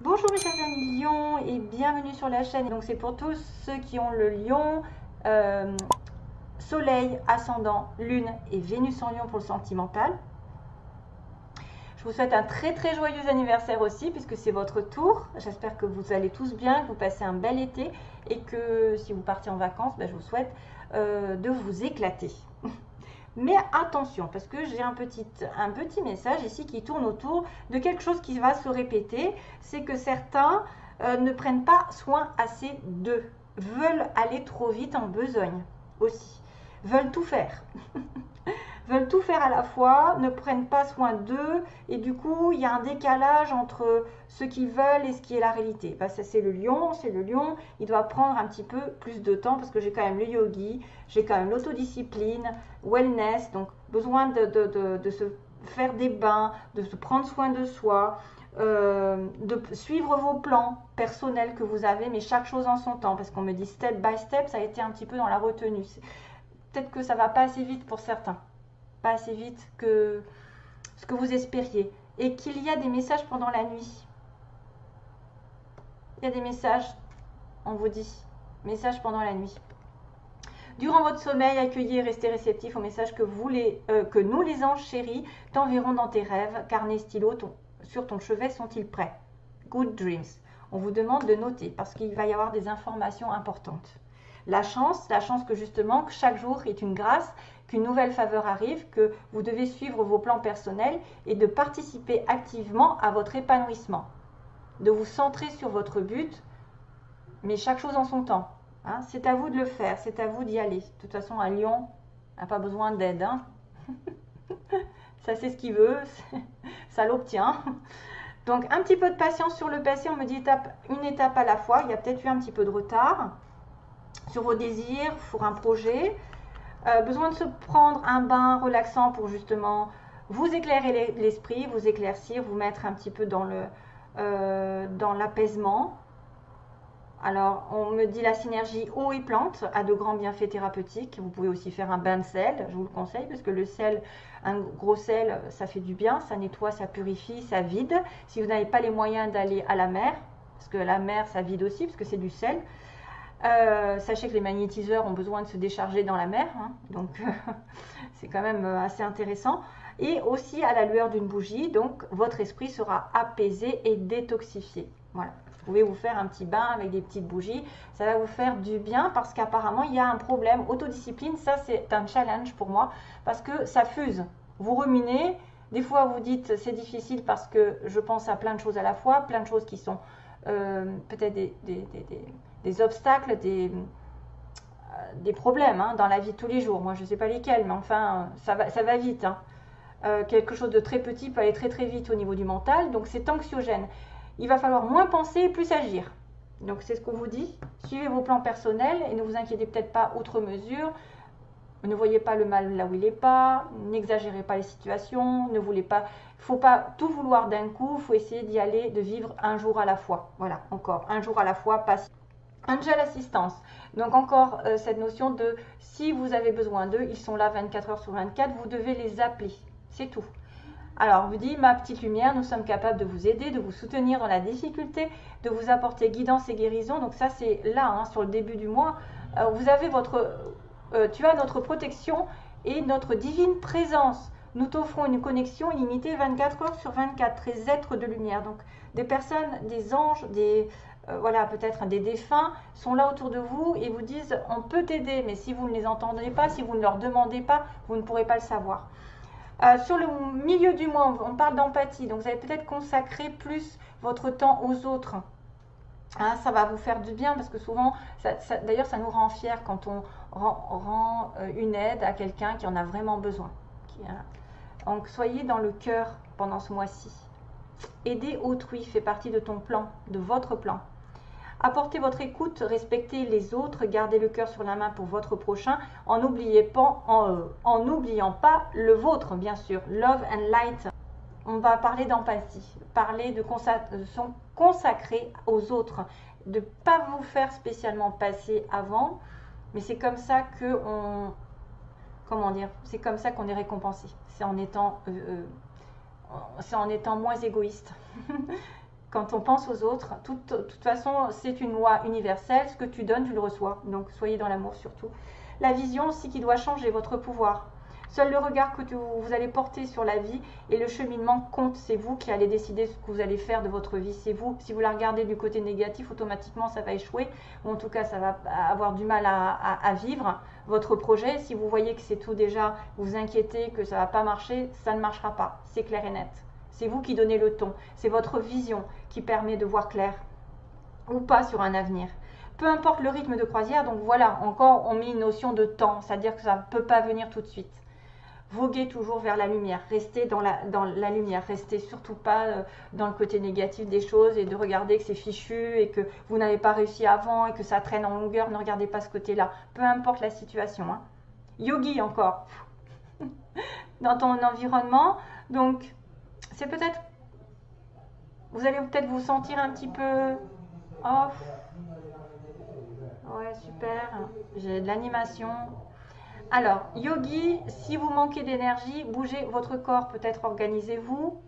Bonjour mes chers amis lions et bienvenue sur la chaîne. Donc c'est pour tous ceux qui ont le lion, soleil, ascendant, lune et Vénus en lion pour le sentimental. Je vous souhaite un très joyeux anniversaire aussi puisque c'est votre tour. J'espère que vous allez tous bien, que vous passez un bel été et que si vous partez en vacances, je vous souhaite de vous éclater. Mais attention, parce que j'ai un petit message ici qui tourne autour de quelque chose qui va se répéter. C'est que certains ne prennent pas soin assez d'eux, veulent aller trop vite en besogne aussi, veulent tout faire. Veulent tout faire à la fois, ne prennent pas soin d'eux, et du coup, il y a un décalage entre ce qu'ils veulent et ce qui est la réalité. Ça, c'est le lion, il doit prendre un petit peu plus de temps, parce que j'ai quand même le yogi, j'ai quand même l'autodiscipline, wellness, donc besoin de se faire des bains, de se prendre soin de soi, de suivre vos plans personnels que vous avez, mais chaque chose en son temps, parce qu'on me dit step by step, ça a été un petit peu dans la retenue. Peut-être que ça va pas assez vite pour certains. Pas assez vite que ce que vous espériez, et qu'il y a des messages pendant la nuit. Il y a des messages, on vous dit, messages pendant la nuit. Durant votre sommeil, accueillez et restez réceptif aux messages que nous, les anges chéris, t'enverront dans tes rêves. Carnet, stylo sur ton chevet sont-ils prêts? Good dreams. On vous demande de noter parce qu'il va y avoir des informations importantes. La chance que justement que chaque jour est une grâce, qu'une nouvelle faveur arrive, que vous devez suivre vos plans personnels et de participer activement à votre épanouissement. De vous centrer sur votre but, mais chaque chose en son temps. Hein, c'est à vous de le faire, c'est à vous d'y aller. De toute façon, un lion n'a pas besoin d'aide. Hein. Ça, c'est ce qu'il veut, ça l'obtient. Donc, un petit peu de patience sur le passé. On me dit une étape à la fois. Il y a peut-être eu un petit peu de retard sur vos désirs, pour un projet. Besoin de se prendre un bain relaxant pour justement vous éclairer l'esprit, vous éclaircir, vous mettre un petit peu dans l'apaisement. Alors, on me dit la synergie eau et plante a de grands bienfaits thérapeutiques. Vous pouvez aussi faire un bain de sel, je vous le conseille, parce que le sel, un gros sel, ça fait du bien, ça nettoie, ça purifie, ça vide. Si vous n'avez pas les moyens d'aller à la mer, parce que la mer, ça vide aussi, parce que c'est du sel, sachez que les magnétiseurs ont besoin de se décharger dans la mer, hein, donc c'est quand même assez intéressant. Et aussi à la lueur d'une bougie, donc votre esprit sera apaisé et détoxifié. Voilà. Vous pouvez vous faire un petit bain avec des petites bougies, ça va vous faire du bien parce qu'apparemment il y a un problème. Autodiscipline, ça c'est un challenge pour moi parce que ça fuse. Vous ruminez, des fois vous dites c'est difficile parce que je pense à plein de choses à la fois, plein de choses qui sont peut-être des obstacles, des problèmes hein, dans la vie de tous les jours. Moi je ne sais pas lesquels, mais enfin ça va vite. Hein. Quelque chose de très petit peut aller très vite au niveau du mental, donc c'est anxiogène. Il va falloir moins penser et plus agir. Donc c'est ce qu'on vous dit. Suivez vos plans personnels et ne vous inquiétez peut-être pas outre mesure. Ne voyez pas le mal là où il n'est pas. N'exagérez pas les situations. Ne voulez pas. Il ne faut pas tout vouloir d'un coup. Il faut essayer d'y aller, de vivre un jour à la fois. Voilà, encore un jour à la fois. Passe. Angel Assistance. Donc encore cette notion de si vous avez besoin d'eux, ils sont là 24 heures sur 24. Vous devez les appeler. C'est tout. Alors, on vous dit, ma petite lumière, nous sommes capables de vous aider, de vous soutenir dans la difficulté, de vous apporter guidance et guérison. Donc ça, c'est là, hein, sur le début du mois. Vous avez tu as notre protection et notre divine présence. Nous t'offrons une connexion illimitée 24 heures sur 24, les êtres de lumière. Donc, des personnes, des anges, voilà, peut-être des défunts sont là autour de vous et vous disent, on peut t'aider, mais si vous ne les entendez pas, si vous ne leur demandez pas, vous ne pourrez pas le savoir. Sur le milieu du mois, on parle d'empathie, donc vous allez peut-être consacrer plus votre temps aux autres. Hein, ça va vous faire du bien parce que souvent, d'ailleurs, ça nous rend fiers quand on rend une aide à quelqu'un qui en a vraiment besoin. Donc, soyez dans le cœur pendant ce mois-ci. Aider autrui fait partie de ton plan, de votre plan. Apportez votre écoute, respectez les autres, gardez le cœur sur la main pour votre prochain, en n'oubliant pas le vôtre, bien sûr. Love and light. On va parler d'empathie, parler de consacrer aux autres, de ne pas vous faire spécialement passer avant, mais c'est comme ça que c'est comme ça qu'on est récompensé. C'est en étant moins égoïste. quand on pense aux autres, de toute façon, c'est une loi universelle. Ce que tu donnes, tu le reçois. Donc, soyez dans l'amour surtout. La vision aussi qui doit changer votre pouvoir. Seul le regard que vous allez porter sur la vie et le cheminement compte. C'est vous qui allez décider ce que vous allez faire de votre vie. C'est vous. Si vous la regardez du côté négatif, automatiquement, ça va échouer. Ou en tout cas, ça va avoir du mal à vivre votre projet. Si vous voyez que c'est tout déjà, vous vous inquiétez, que ça ne va pas marcher, ça ne marchera pas. C'est clair et net. C'est vous qui donnez le ton. C'est votre vision qui permet de voir clair ou pas sur un avenir. Peu importe le rythme de croisière, donc voilà, encore on met une notion de temps, c'est-à-dire que ça ne peut pas venir tout de suite. Voguez toujours vers la lumière, restez dans la lumière, restez surtout pas dans le côté négatif des choses et de regarder que c'est fichu et que vous n'avez pas réussi avant et que ça traîne en longueur, ne regardez pas ce côté-là, peu importe la situation. Hein. Yogi encore, dans ton environnement, donc c'est peut-être, vous allez peut-être vous sentir un petit peu off. Ouais, super, j'ai de l'animation. Alors, yogi, si vous manquez d'énergie, bougez votre corps, peut-être organisez-vous.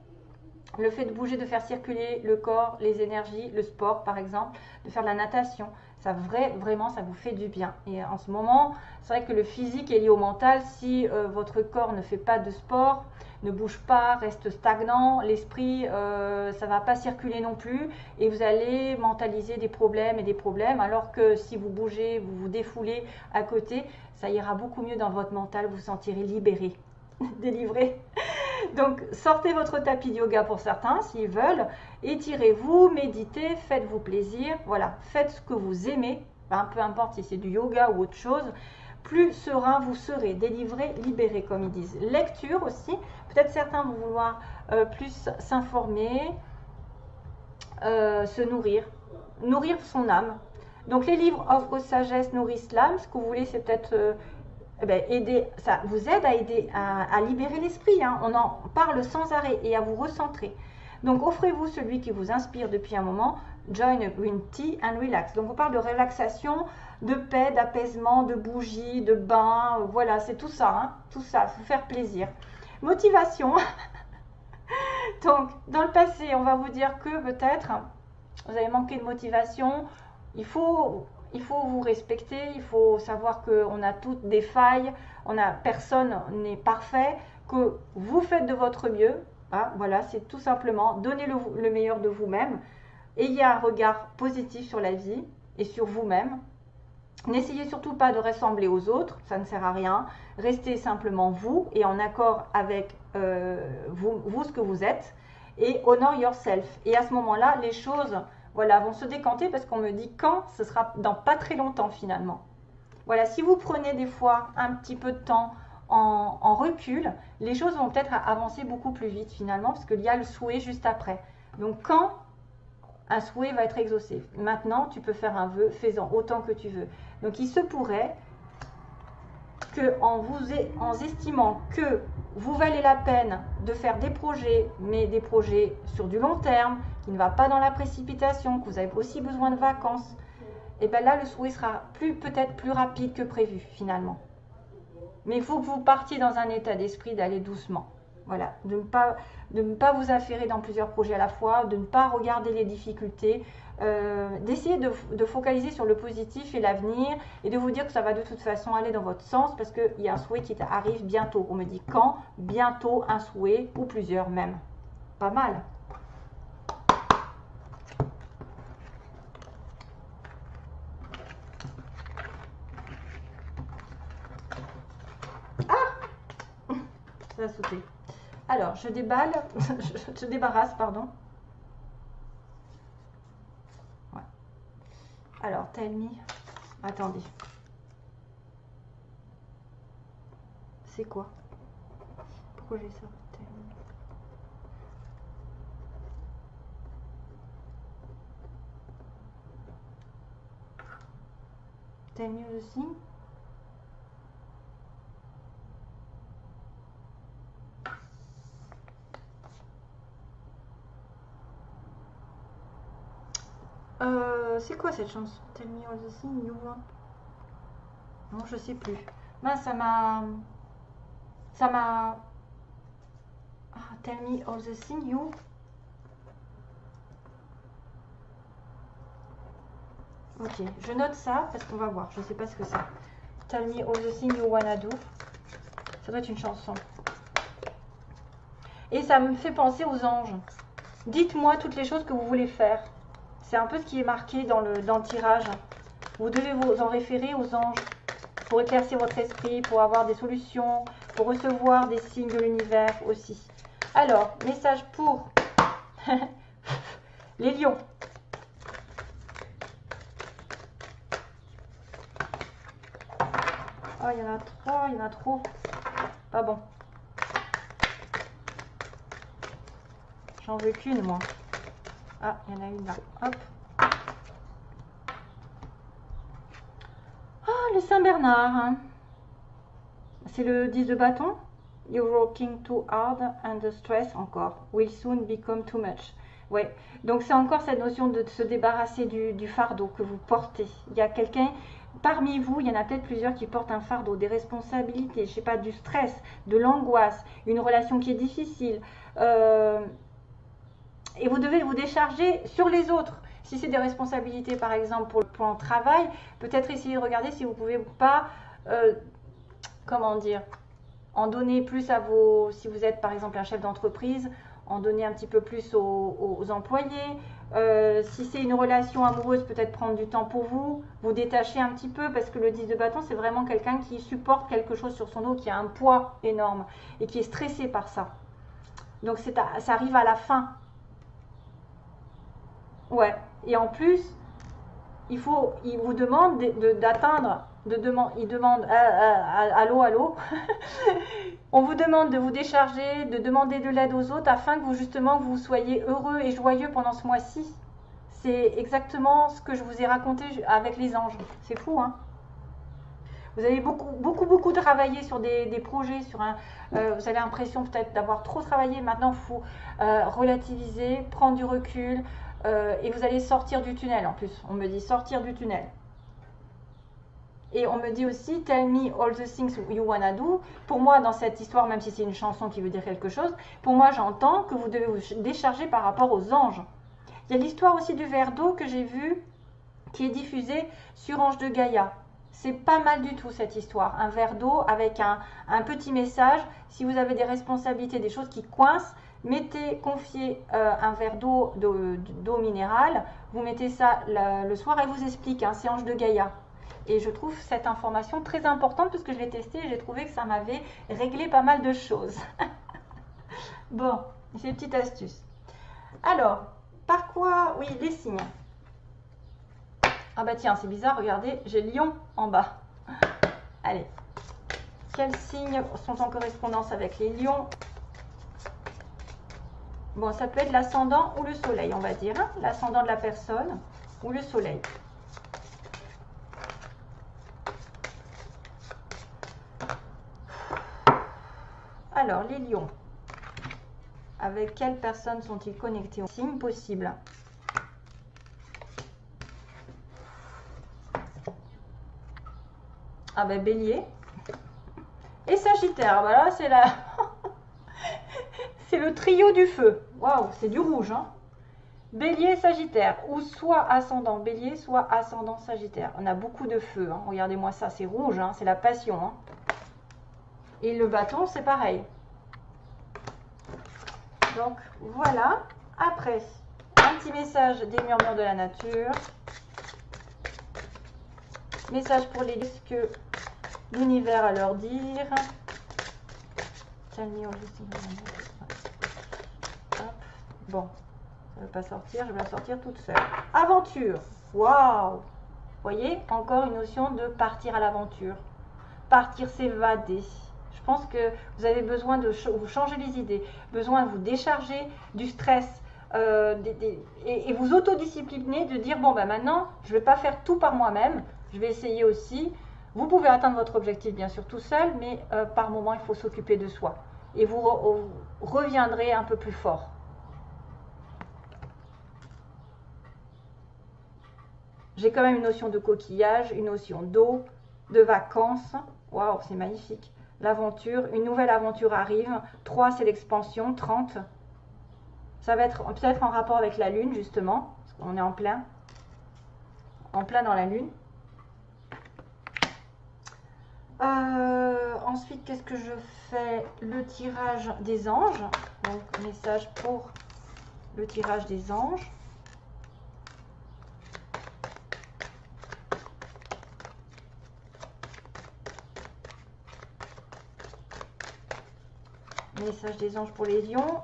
Le fait de bouger, de faire circuler le corps, les énergies, le sport par exemple, de faire de la natation, ça vraiment ça vous fait du bien. Et en ce moment, c'est vrai que le physique est lié au mental. Si votre corps ne fait pas de sport, ne bouge pas, reste stagnant, l'esprit, ça ne va pas circuler non plus et vous allez mentaliser des problèmes et des problèmes, alors que si vous bougez, vous vous défoulez à côté, ça ira beaucoup mieux dans votre mental, vous vous sentirez libéré, délivré. Donc, sortez votre tapis de yoga pour certains, s'ils veulent. Étirez-vous, méditez, faites-vous plaisir. Voilà, faites ce que vous aimez, hein, peu importe si c'est du yoga ou autre chose. Plus serein vous serez, délivré, libéré, comme ils disent. Lecture aussi. Peut-être certains vont vouloir plus s'informer, se nourrir, nourrir son âme. Donc, les livres offrent aux sagesse, nourrissent l'âme. Ce que vous voulez, c'est peut-être... aider, ça vous aide à aider à libérer l'esprit. Hein. On en parle sans arrêt et à vous recentrer. Donc offrez-vous celui qui vous inspire depuis un moment. Join a green tea and relax. Donc on parle de relaxation, de paix, d'apaisement, de bougie, de bain. Voilà, c'est tout ça. Hein. Tout ça, vous faire plaisir. Motivation. Donc dans le passé, on va vous dire que peut-être vous avez manqué de motivation. Il faut vous respecter, il faut savoir qu'on a toutes des failles, personne n'est parfait, que vous faites de votre mieux. Hein, voilà, c'est tout simplement donner le meilleur de vous-même. Ayez un regard positif sur la vie et sur vous-même. N'essayez surtout pas de ressembler aux autres, ça ne sert à rien. Restez simplement vous et en accord avec vous ce que vous êtes. Et honor yourself. Et à ce moment-là, les choses... Voilà, vont se décanter parce qu'on me dit quand, ce sera dans pas très longtemps finalement. Voilà, si vous prenez des fois un petit peu de temps en recul, les choses vont peut-être avancer beaucoup plus vite finalement parce qu'il y a le souhait juste après. Donc quand un souhait va être exaucé, maintenant tu peux faire un vœu, fais-en autant que tu veux. Donc il se pourrait en estimant que vous valez la peine de faire des projets, mais des projets sur du long terme, qui ne va pas dans la précipitation, que vous avez aussi besoin de vacances, et bien là, le souhait sera peut-être plus rapide que prévu, finalement. Mais il faut que vous partiez dans un état d'esprit d'aller doucement. Voilà, de ne pas vous affairer dans plusieurs projets à la fois, de ne pas regarder les difficultés, d'essayer de focaliser sur le positif et l'avenir et de vous dire que ça va de toute façon aller dans votre sens parce qu'il y a un souhait qui arrive bientôt. On me dit quand? Bientôt un souhait ou plusieurs même. Pas mal. Ah! Ça a sauté. Alors, je déballe, je débarrasse, pardon. Ouais. Alors, tell me. Attendez. C'est quoi? Pourquoi j'ai ça? Tell me the thing. C'est quoi cette chanson? Tell me all the things you want. Non, je sais plus. Mince, ça m'a... Ah, tell me all the things you... Ok, je note ça parce qu'on va voir. Je ne sais pas ce que c'est. Tell me all the things you wanna do. Ça doit être une chanson. Et ça me fait penser aux anges. Dites-moi toutes les choses que vous voulez faire. C'est un peu ce qui est marqué dans le tirage. Vous devez vous en référer aux anges pour éclaircir votre esprit, pour avoir des solutions, pour recevoir des signes de l'univers aussi. Alors, message pour les lions. Oh, il y en a trois, il y en a trop. Pas bon. J'en veux qu'une, moi. Ah, il y en a une là. Hop. Ah, le Saint-Bernard. Hein. C'est le 10 de bâton. You're working too hard and the stress encore will soon become too much. Ouais, donc c'est encore cette notion de se débarrasser du fardeau que vous portez. Il y a quelqu'un, parmi vous, il y en a peut-être plusieurs qui portent un fardeau, des responsabilités, je sais pas, du stress, de l'angoisse, une relation qui est difficile. Et vous devez vous décharger sur les autres. Si c'est des responsabilités, par exemple, pour le plan travail, peut-être essayer de regarder si vous ne pouvez pas, comment dire, en donner plus à vos, si vous êtes par exemple un chef d'entreprise, en donner un petit peu plus aux employés. Si c'est une relation amoureuse, peut-être prendre du temps pour vous, vous détacher un petit peu, parce que le 10 de bâton, c'est vraiment quelqu'un qui supporte quelque chose sur son dos, qui a un poids énorme et qui est stressé par ça. Donc ça arrive à la fin. Ouais, et en plus, il vous demande d'atteindre, il demande, allô, allô, on vous demande de vous décharger, de demander de l'aide aux autres afin que vous justement vous soyez heureux et joyeux pendant ce mois-ci. C'est exactement ce que je vous ai raconté avec les anges. C'est fou, hein? Vous avez beaucoup travaillé sur des projets, vous avez l'impression peut-être d'avoir trop travaillé. Maintenant, il faut relativiser, prendre du recul et vous allez sortir du tunnel en plus. On me dit sortir du tunnel. Et on me dit aussi, tell me all the things you wanna do. Pour moi, dans cette histoire, même si c'est une chanson qui veut dire quelque chose, pour moi, j'entends que vous devez vous décharger par rapport aux anges. Il y a l'histoire aussi du verre d'eau que j'ai vu, qui est diffusée sur Ange de Gaïa. C'est pas mal du tout cette histoire. Un verre d'eau avec un petit message. Si vous avez des responsabilités, des choses qui coincent, confiez un verre d'eau minérale. Vous mettez ça le soir et vous explique. Hein, c'est Ange de Gaïa. Et je trouve cette information très importante parce que je l'ai testée et j'ai trouvé que ça m'avait réglé pas mal de choses. Bon, c'est une petite astuce. Alors, par quoi? Oui, les signes. Ah bah tiens, c'est bizarre, regardez, j'ai Lion en bas. Allez, quels signes sont en correspondance avec les lions? Bon, ça peut être l'ascendant ou le soleil, on va dire. Hein, l'ascendant de la personne ou le soleil. Alors, les lions. Avec quelles personnes sont-ils connectés? Signes possibles. Ah ben bélier et sagittaire, voilà c'est c'est le trio du feu. Waouh, c'est du rouge, hein. Bélier, sagittaire, ou soit ascendant bélier, soit ascendant sagittaire. On a beaucoup de feu, hein. Regardez-moi ça, c'est rouge, hein. C'est la passion, hein. Et le bâton, c'est pareil. Donc voilà. Après, un petit message des murmures de la nature. Message pour les listes que l'univers à leur dire. Bon, ça ne veut pas sortir, je vais la sortir toute seule. Aventure. Waouh! Vous voyez, encore une notion de partir à l'aventure. Partir, s'évader. Je pense que vous avez besoin de vous changer les idées, besoin de vous décharger du stress et vous autodiscipliner, de dire bon ben maintenant je ne vais pas faire tout par moi-même, je vais essayer aussi. Vous pouvez atteindre votre objectif bien sûr tout seul, mais par moment il faut s'occuper de soi et vous reviendrez un peu plus fort. J'ai quand même une notion de coquillage, une notion d'eau, de vacances. Waouh, c'est magnifique. L'aventure, une nouvelle aventure arrive. 3, c'est l'expansion. 30. Ça va être peut-être en rapport avec la lune, justement. Parce qu'on est en plein. en plein dans la lune. Ensuite, qu'est-ce que je fais? Le tirage des anges. Donc, message pour le tirage des anges. Message des anges pour les lions.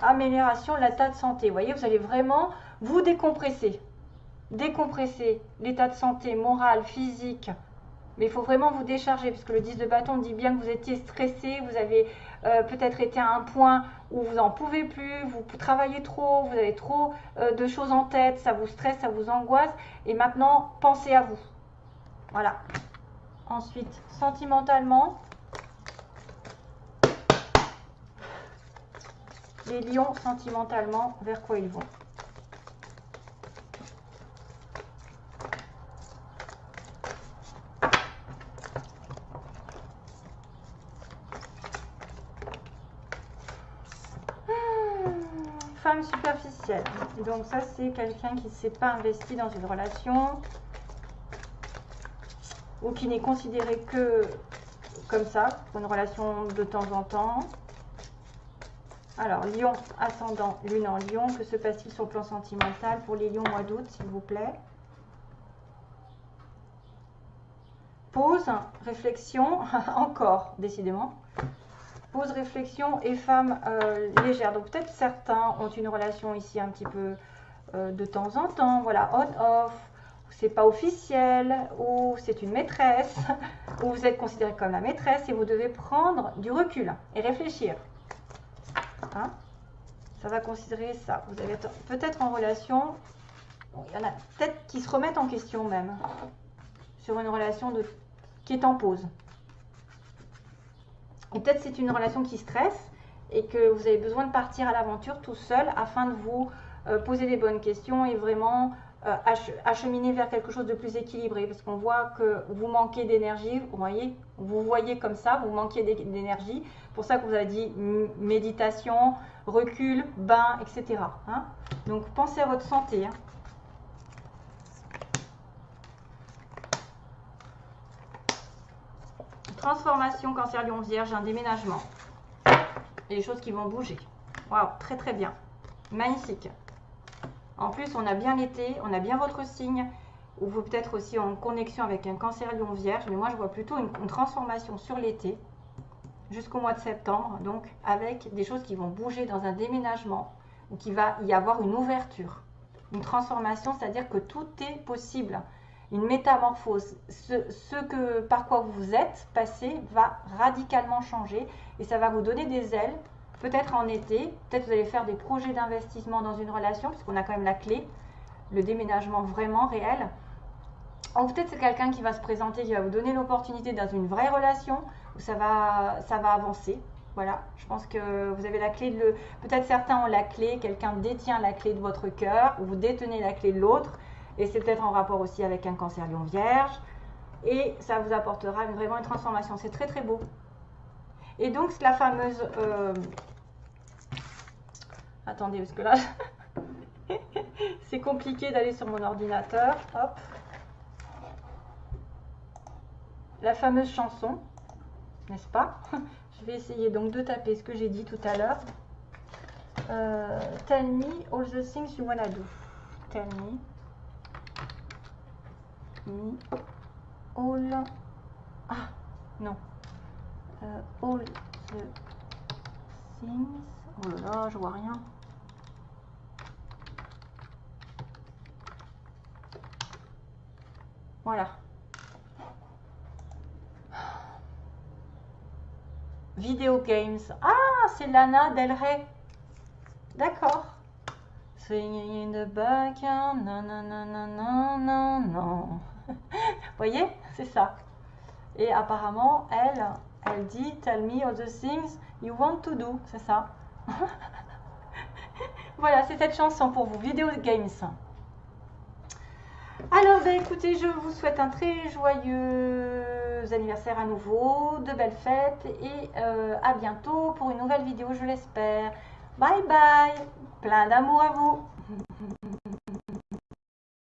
Amélioration de l'état de santé. Vous voyez, vous allez vraiment vous décompresser. Décompresser l'état de santé moral, physique. Mais il faut vraiment vous décharger, parce que le 10 de bâton dit bien que vous étiez stressé, vous avez peut-être été à un point où vous n'en pouvez plus, vous travaillez trop, vous avez trop de choses en tête, ça vous stresse, ça vous angoisse. Et maintenant, pensez à vous. Voilà. Ensuite, sentimentalement, les lions, sentimentalement, vers quoi ils vont? Femme superficielle. Donc ça, c'est quelqu'un qui ne s'est pas investi dans une relation ou qui n'est considéré que comme ça, pour une relation de temps en temps. Alors, lion, ascendant, lune en lion. Que se passe-t-il sur le plan sentimental pour les lions mois d'août, s'il vous plaît? Pause, réflexion, encore, décidément. Pause, réflexion et femme légère. Donc, peut-être certains ont une relation ici un petit peu de temps en temps. Voilà, on-off. C'est pas officiel, ou c'est une maîtresse, ou vous êtes considéré comme la maîtresse et vous devez prendre du recul et réfléchir. Hein? Ça va considérer ça. Vous allez être peut-être en relation. Bon, il y en a peut-être qui se remettent en question même sur une relation qui est en pause. Et peut-être c'est une relation qui stresse et que vous avez besoin de partir à l'aventure tout seul afin de vous poser les bonnes questions et vraiment acheminer vers quelque chose de plus équilibré, parce qu'on voit que vous manquez d'énergie, vous voyez comme ça, vous manquez d'énergie, pour ça que vous avez dit méditation, recul, bain, etc. Hein? Donc pensez à votre santé. Hein? Transformation, cancer, lion, vierge, un déménagement. Et les choses qui vont bouger. Waouh, très très bien. Magnifique. En plus, on a bien l'été, on a bien votre signe, ou vous peut-être aussi en connexion avec un cancer, lion, vierge, mais moi je vois plutôt une transformation sur l'été, jusqu'au mois de septembre, donc avec des choses qui vont bouger dans un déménagement, ou qu'il va y avoir une ouverture, une transformation, c'est-à-dire que tout est possible, une métamorphose. Par quoi vous êtes passé va radicalement changer, et ça va vous donner des ailes. Peut-être en été, peut-être vous allez faire des projets d'investissement dans une relation, puisqu'on a quand même la clé, le déménagement vraiment réel. Ou peut-être c'est quelqu'un qui va se présenter, qui va vous donner l'opportunité dans une vraie relation, où ça va avancer. Voilà, je pense que vous avez la clé de peut-être certains ont la clé, quelqu'un détient la clé de votre cœur, ou vous détenez la clé de l'autre, et c'est peut-être en rapport aussi avec un cancer, lion, vierge, et ça vous apportera vraiment une transformation. C'est très très beau. Et donc la fameuse... Attendez, parce que là, c'est compliqué d'aller sur mon ordinateur. Hop. La fameuse chanson, n'est-ce pas? Je vais essayer donc de taper ce que j'ai dit tout à l'heure. Tell me all the things you wanna do. Tell me all... Ah, non. All the things... Oh là là, je vois rien. Voilà. Video games. Ah, c'est Lana Del Rey. D'accord. Swinging in the back. Non, non, non, non, non, non, non. Vous voyez, c'est ça. Et apparemment, elle dit tell me all the things you want to do. C'est ça. Voilà, c'est cette chanson pour vous. Video games. Alors, ben, écoutez, je vous souhaite un très joyeux anniversaire à nouveau, de belles fêtes et à bientôt pour une nouvelle vidéo, je l'espère. Bye bye, plein d'amour à vous.